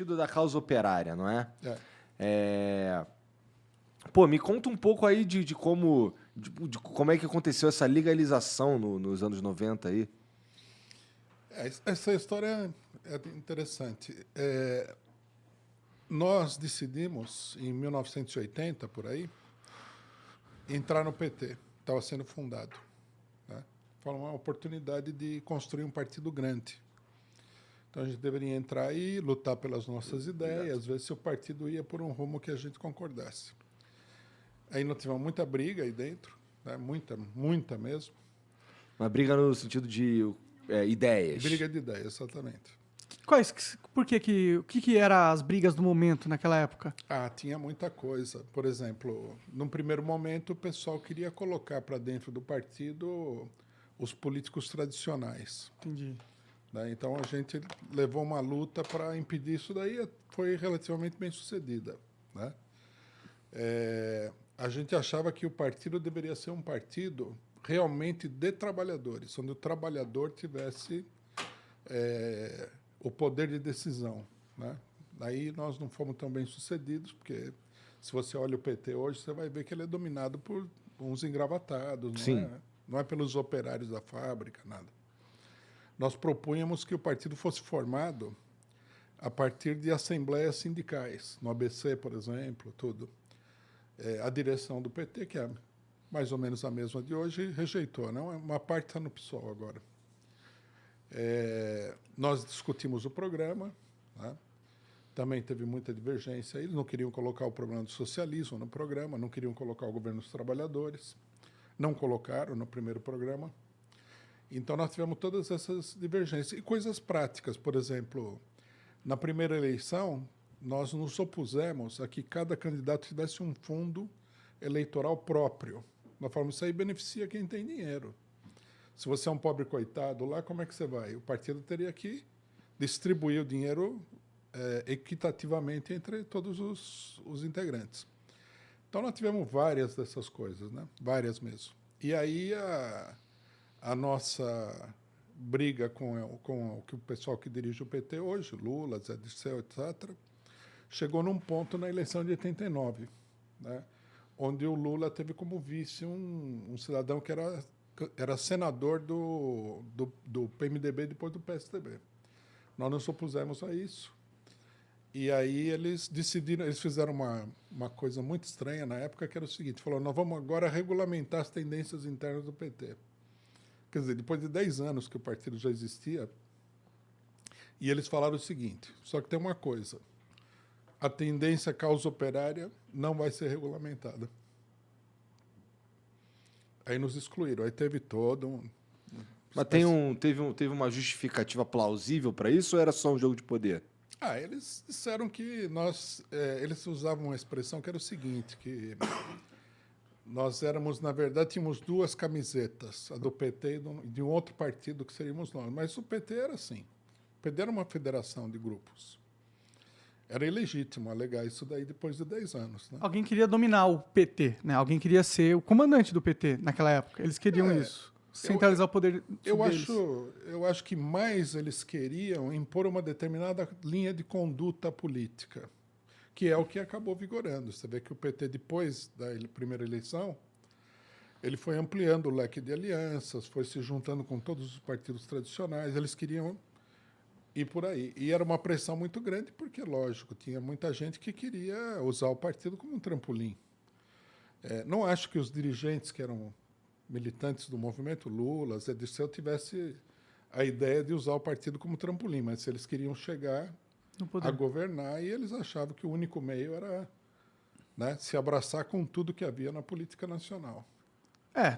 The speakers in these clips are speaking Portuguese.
Partido da Causa Operária, não é? É. Pô, me conta um pouco aí de como é que aconteceu essa legalização nos anos 90 aí. Essa história é interessante. Nós decidimos, em 1980, por aí, entrar no PT. Estava sendo fundado. Né? Foi uma oportunidade de construir um partido grande. Então, a gente deveria entrar aí, lutar pelas nossas ideias, ver se o partido ia por um rumo que a gente concordasse. Aí nós tivemos muita briga aí dentro, né? Muita mesmo. Uma briga no sentido de ideias. Briga de ideias, exatamente. O que eram as brigas do momento naquela época? Tinha muita coisa. Por exemplo, num primeiro momento, o pessoal queria colocar para dentro do partido os políticos tradicionais. Entendi. Né? Então, a gente levou uma luta para impedir isso daí, foi relativamente bem sucedida. Né? A gente achava que o partido deveria ser um partido realmente de trabalhadores, onde o trabalhador tivesse o poder de decisão. Né? Aí nós não fomos tão bem sucedidos, porque se você olha o PT hoje, você vai ver que ele é dominado por uns engravatados, não é pelos operários da fábrica, nada. Nós propunhamos que o partido fosse formado a partir de assembleias sindicais, no ABC, por exemplo, tudo. A direção do PT, que é mais ou menos a mesma de hoje, rejeitou. Não? Uma parte está no PSOL agora. Nós discutimos o programa, né? Também teve muita divergência. Eles não queriam colocar o problema do socialismo no programa, não queriam colocar o governo dos trabalhadores, não colocaram no primeiro programa. Então, nós tivemos todas essas divergências. E coisas práticas, por exemplo, na primeira eleição, nós nos opusemos a que cada candidato tivesse um fundo eleitoral próprio. Nós falamos, isso aí beneficia quem tem dinheiro. Se você é um pobre coitado lá, como é que você vai? O partido teria que distribuir o dinheiro equitativamente entre todos os integrantes. Então, nós tivemos várias dessas coisas, né? Várias mesmo. E aí, a nossa briga com o pessoal que dirige o PT hoje, Lula, Zé Dirceu, etc., chegou num ponto na eleição de 89, né? Onde o Lula teve como vice um cidadão que era senador do PMDB depois do PSDB. Nós nos opusemos a isso. E aí eles fizeram uma coisa muito estranha na época, que era o seguinte, falou, nós vamos agora regulamentar as tendências internas do PT. Quer dizer, depois de 10 anos que o partido já existia, e eles falaram o seguinte, só que tem uma coisa, a tendência causa operária não vai ser regulamentada. Aí nos excluíram, aí teve todo um... Mas teve uma justificativa plausível para isso ou era só um jogo de poder? Eles disseram que eles usavam uma expressão que era o seguinte, que nós éramos, na verdade, tínhamos duas camisetas, a do PT e de um outro partido que seríamos nós. Mas o PT era assim. O PT era uma federação de grupos. Era ilegítimo alegar isso daí depois de 10 anos. Né? Alguém queria dominar o PT, né? Alguém queria ser o comandante do PT naquela época. Eles queriam isso. Centralizar o poder deles. Eu acho que mais eles queriam impor uma determinada linha de conduta política, que é o que acabou vigorando. Você vê que o PT, depois da primeira eleição, ele foi ampliando o leque de alianças, foi se juntando com todos os partidos tradicionais, eles queriam ir por aí. E era uma pressão muito grande, porque, lógico, tinha muita gente que queria usar o partido como um trampolim. Não acho que os dirigentes que eram militantes do movimento, Lula, Zé Dirceu, tivesse a ideia de usar o partido como trampolim, mas eles queriam chegar a governar e eles achavam que o único meio era, né, se abraçar com tudo que havia na política nacional.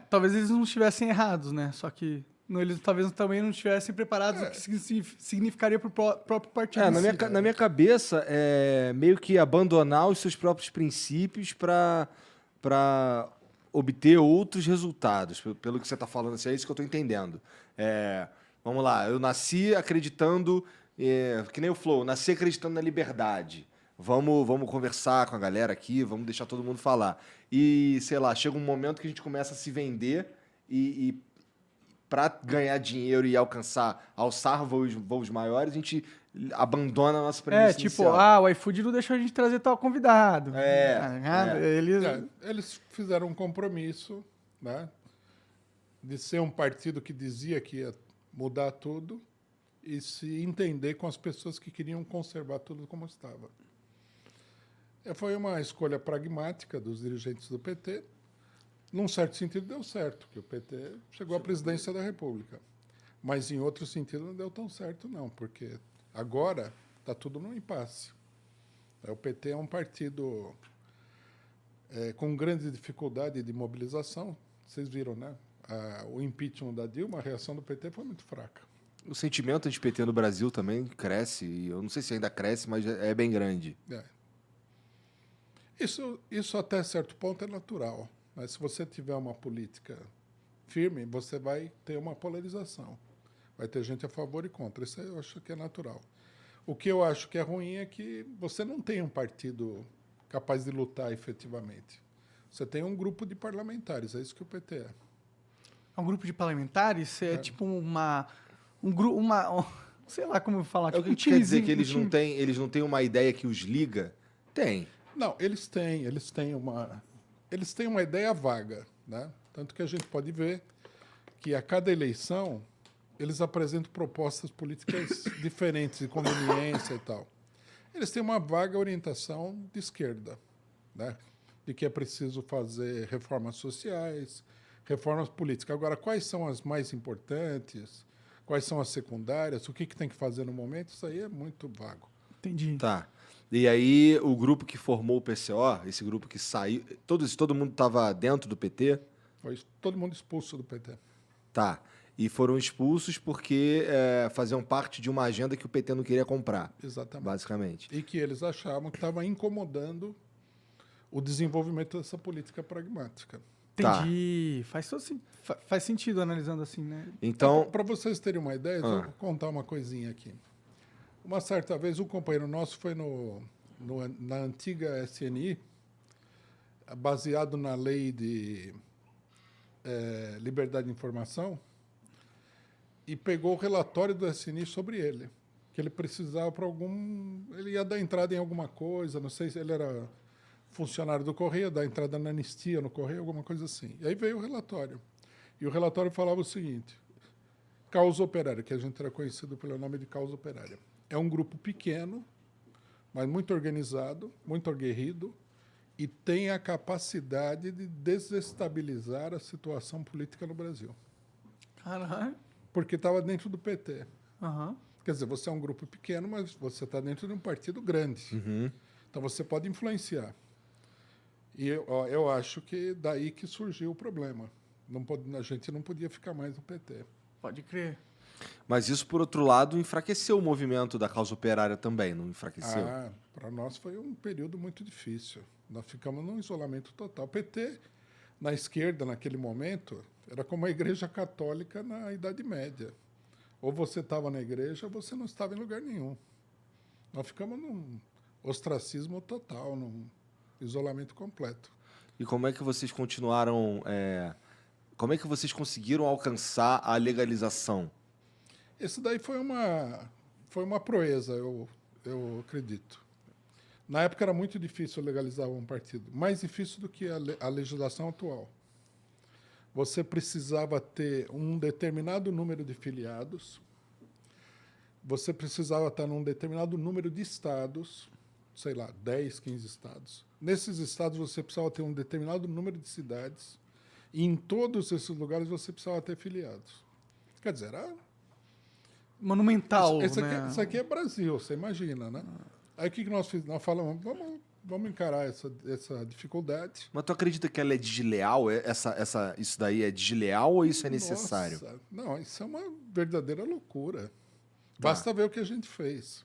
Talvez eles não estivessem errados, né? Só que eles talvez também não estivessem preparados o que significaria para o próprio partido. Na minha cabeça, meio que abandonar os seus próprios princípios para obter outros resultados. Pelo que você está falando, assim, é isso que eu estou entendendo. Vamos lá, eu nasci acreditando, que nem o Flow, nasci acreditando na liberdade. Vamos conversar com a galera aqui, vamos deixar todo mundo falar. E, sei lá, chega um momento que a gente começa a se vender e para ganhar dinheiro e alçar voos maiores, a gente abandona a nossa premissa tipo, inicial. o iFood não deixou a gente trazer tal convidado. É, Tá ligado? é. Eles fizeram um compromisso, né, de ser um partido que dizia que ia mudar tudo e se entender com as pessoas que queriam conservar tudo como estava. Foi uma escolha pragmática dos dirigentes do PT. Num certo sentido, deu certo, que o PT chegou à presidência da República. Mas, em outro sentido, não deu tão certo, não, porque agora está tudo no impasse. O PT é um partido com grande dificuldade de mobilização. Vocês viram, né? O impeachment da Dilma, a reação do PT foi muito fraca. O sentimento anti-PT no Brasil também cresce, e eu não sei se ainda cresce, mas é bem grande. Isso até certo ponto é natural. Mas se você tiver uma política firme, você vai ter uma polarização. Vai ter gente a favor e contra. Isso eu acho que é natural. O que eu acho que é ruim é que você não tem um partido capaz de lutar efetivamente. Você tem um grupo de parlamentares, é isso que o PT é. É um grupo de parlamentares? É tipo um grupo, sei lá como falar. É o Tipo que quer dizer que eles não têm uma ideia que os liga? Tem. Não, eles têm uma ideia vaga, né? Tanto que a gente pode ver que a cada eleição eles apresentam propostas políticas diferentes, de conveniência e tal. Eles têm uma vaga orientação de esquerda, né? De que é preciso fazer reformas sociais, reformas políticas. Agora, quais são as mais importantes? Quais são as secundárias? O que tem que fazer no momento? Isso aí é muito vago. Entendi. Tá. E aí, o grupo que formou o PCO, esse grupo que saiu... Todo mundo estava dentro do PT? Foi todo mundo expulso do PT. Tá. E foram expulsos porque faziam parte de uma agenda que o PT não queria comprar. Exatamente. Basicamente. E que eles achavam que estava incomodando o desenvolvimento dessa política pragmática. Entendi. Tá. Faz sentido analisando assim, né? Então... Para vocês terem uma ideia, eu vou contar uma coisinha aqui. Uma certa vez, um companheiro nosso foi na antiga SNI, baseado na lei de liberdade de informação, e pegou o relatório do SNI sobre ele, que ele precisava para ele ia dar entrada em alguma coisa, não sei se ele era funcionário do Correio, dar entrada na anistia no Correio, alguma coisa assim. E aí veio o relatório. E o relatório falava o seguinte: Causa Operária, que a gente era conhecido pelo nome de Causa Operária. É um grupo pequeno, mas muito organizado, muito aguerrido, e tem a capacidade de desestabilizar a situação política no Brasil. Caralho. Porque estava dentro do PT. Uhum. Quer dizer, você é um grupo pequeno, mas você está dentro de um partido grande. Uhum. Então você pode influenciar. E eu acho que daí que surgiu o problema. A gente não podia ficar mais no PT. Pode crer. Mas isso, por outro lado, enfraqueceu o movimento da causa operária também, não enfraqueceu? Para nós foi um período muito difícil. Nós ficamos num isolamento total. O PT, na esquerda, naquele momento, era como a Igreja Católica na Idade Média. Ou você estava na igreja ou você não estava em lugar nenhum. Nós ficamos num ostracismo total, num isolamento completo. E como é que vocês continuaram... Como é que vocês conseguiram alcançar a legalização? Isso daí foi uma proeza, eu acredito. Na época era muito difícil legalizar um partido, mais difícil do que a legislação atual. Você precisava ter um determinado número de filiados, você precisava estar num determinado número de estados, sei lá, 10, 15 estados. Nesses estados você precisava ter um determinado número de cidades, e em todos esses lugares você precisava ter filiados. Quer dizer, era... monumental, Isso né? aqui é Brasil, você imagina, né? Aí o que nós fizemos? Nós falamos, vamos encarar essa dificuldade. Mas tu acredita que ela é desleal? Isso daí é desleal ou isso é necessário? Nossa, não, isso é uma verdadeira loucura. Basta ver o que a gente fez.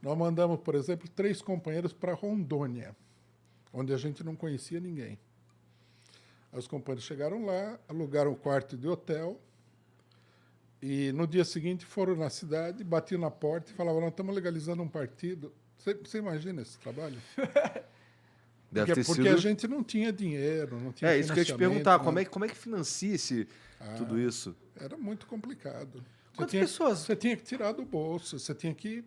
Nós mandamos, por exemplo, 3 companheiros para Rondônia, onde a gente não conhecia ninguém. Aí os companheiros chegaram lá, alugaram um quarto de hotel, e no dia seguinte foram na cidade, batiam na porta e falavam, nós estamos legalizando um partido. Você imagina esse trabalho? Porque a gente não tinha dinheiro, não tinha isso que eu ia te perguntar, né? como é que financia tudo isso? Era muito complicado. Quantas pessoas? Você tinha que tirar do bolso, você tinha que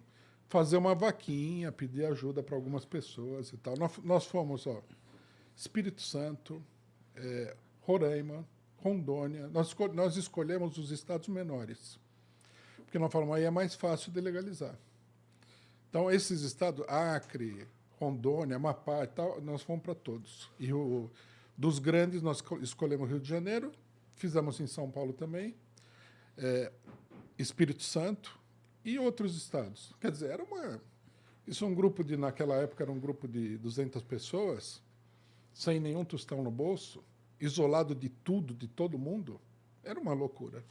fazer uma vaquinha, pedir ajuda para algumas pessoas e tal. Nós fomos, Espírito Santo, Roraima, Rondônia. Nós escolhemos os estados menores, porque nós falamos aí é mais fácil de legalizar. Então, esses estados, Acre, Rondônia, Amapá e tal, nós fomos para todos. E dos grandes, nós escolhemos Rio de Janeiro, fizemos em São Paulo também, Espírito Santo e outros estados. Quer dizer, isso é um grupo naquela época era um grupo de 200 pessoas, sem nenhum tostão no bolso, isolado de tudo, de todo mundo. Era uma loucura.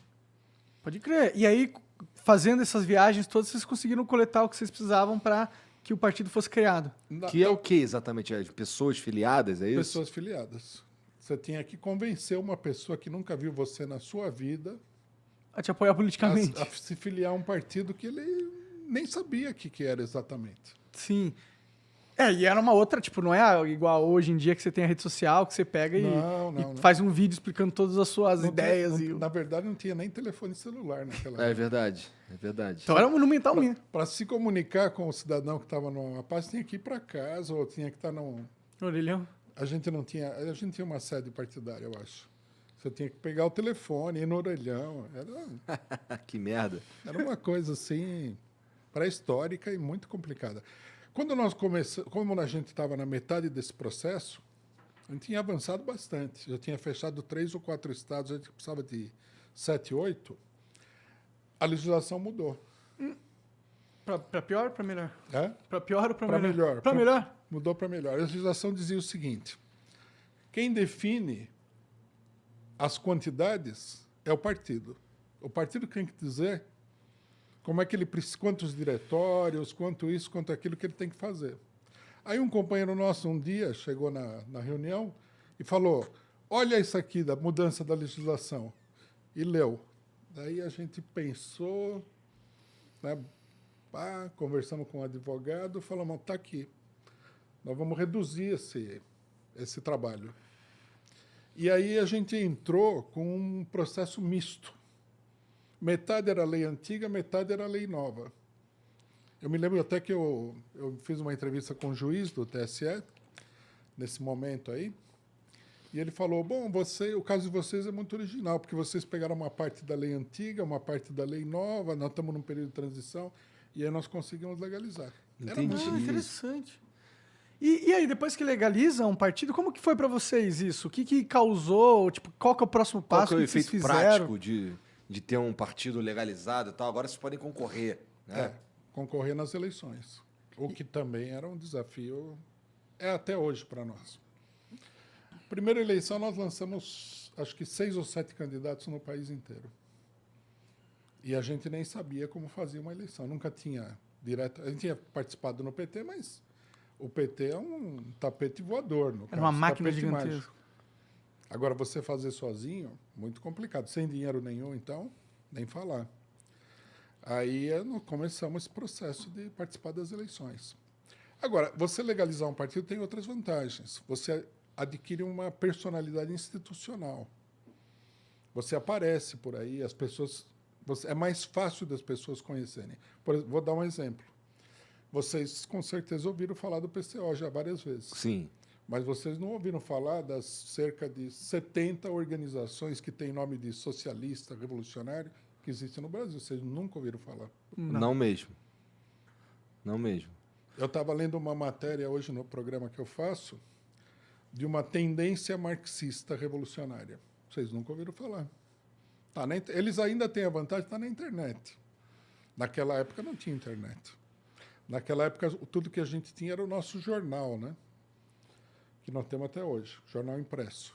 Pode crer. E aí, fazendo essas viagens todas, vocês conseguiram coletar o que vocês precisavam para que o partido fosse criado. Que é o que exatamente? Pessoas filiadas, é isso? Pessoas filiadas. Você tinha que convencer uma pessoa que nunca viu você na sua vida A te apoiar politicamente. a se filiar a um partido que ele nem sabia o que era exatamente. Sim. E era uma outra, tipo, não é igual hoje em dia que você tem a rede social, que você pega e faz um vídeo explicando todas as suas ideias. Na verdade, não tinha nem telefone celular naquela época. É verdade. Então era monumental mesmo. Para se comunicar com o cidadão que estava numa paz, tinha que ir para casa ou tinha que estar num... Orelhão. A gente tinha uma sede partidária, eu acho. Você tinha que pegar o telefone, ir no orelhão. Que merda. Era uma coisa assim, pré-histórica e muito complicada. Quando nós começamos, como a gente estava na metade desse processo, a gente tinha avançado bastante. Já tinha fechado 3 ou 4 estados, a gente precisava de 7, 8. A legislação mudou. Para pior ou para melhor? É? Para pior ou para melhor? Melhor. Para melhor. Mudou para melhor. A legislação dizia o seguinte: quem define as quantidades é o partido. O partido tem que dizer como é que ele precisa, quantos diretórios, quanto isso, quanto aquilo que ele tem que fazer. Aí um companheiro nosso um dia chegou na reunião e falou: olha isso aqui da mudança da legislação. E leu. Daí a gente pensou, né, conversamos com o advogado, falamos: está aqui. Nós vamos reduzir esse trabalho. E aí a gente entrou com um processo misto. Metade era lei antiga, metade era lei nova. Eu me lembro até que eu fiz uma entrevista com o juiz do TSE, nesse momento aí, e ele falou: bom, o caso de vocês é muito original, porque vocês pegaram uma parte da lei antiga, uma parte da lei nova, nós estamos num período de transição, e aí nós conseguimos legalizar. Entendi. Interessante. E aí, depois que legaliza um partido, como que foi para vocês isso? O que causou? Tipo, qual que é o próximo passo? Qual que é o que vocês efeito fizeram? prático de ter um partido legalizado e tal? Agora vocês podem concorrer, né? Concorrer nas eleições. O que também era um desafio, até hoje para nós. Primeira eleição, nós lançamos, acho que 6 ou 7 candidatos no país inteiro. E a gente nem sabia como fazia uma eleição. Nunca tinha direto. A gente tinha participado no PT, mas o PT é um tapete voador. Era uma máquina gigantesca. Agora, você fazer sozinho, muito complicado. Sem dinheiro nenhum, então, nem falar. Aí nós começamos esse processo de participar das eleições. Agora, você legalizar um partido tem outras vantagens. Você adquire uma personalidade institucional. Você aparece por aí, as pessoas... é mais fácil das pessoas conhecerem. Vou dar um exemplo. Vocês, com certeza, ouviram falar do PCO já várias vezes. Sim. Mas vocês não ouviram falar das cerca de 70 organizações que têm nome de socialista, revolucionário, que existem no Brasil. Vocês nunca ouviram falar. Não mesmo. Não mesmo. Eu estava lendo uma matéria hoje no programa que eu faço de uma tendência marxista revolucionária. Vocês nunca ouviram falar. Eles ainda têm a vantagem de estar na internet. Naquela época não tinha internet. Naquela época, tudo que a gente tinha era o nosso jornal, né? Que nós temos até hoje, jornal impresso.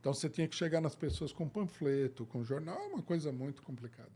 Então, você tinha que chegar nas pessoas com panfleto, com jornal, é uma coisa muito complicada.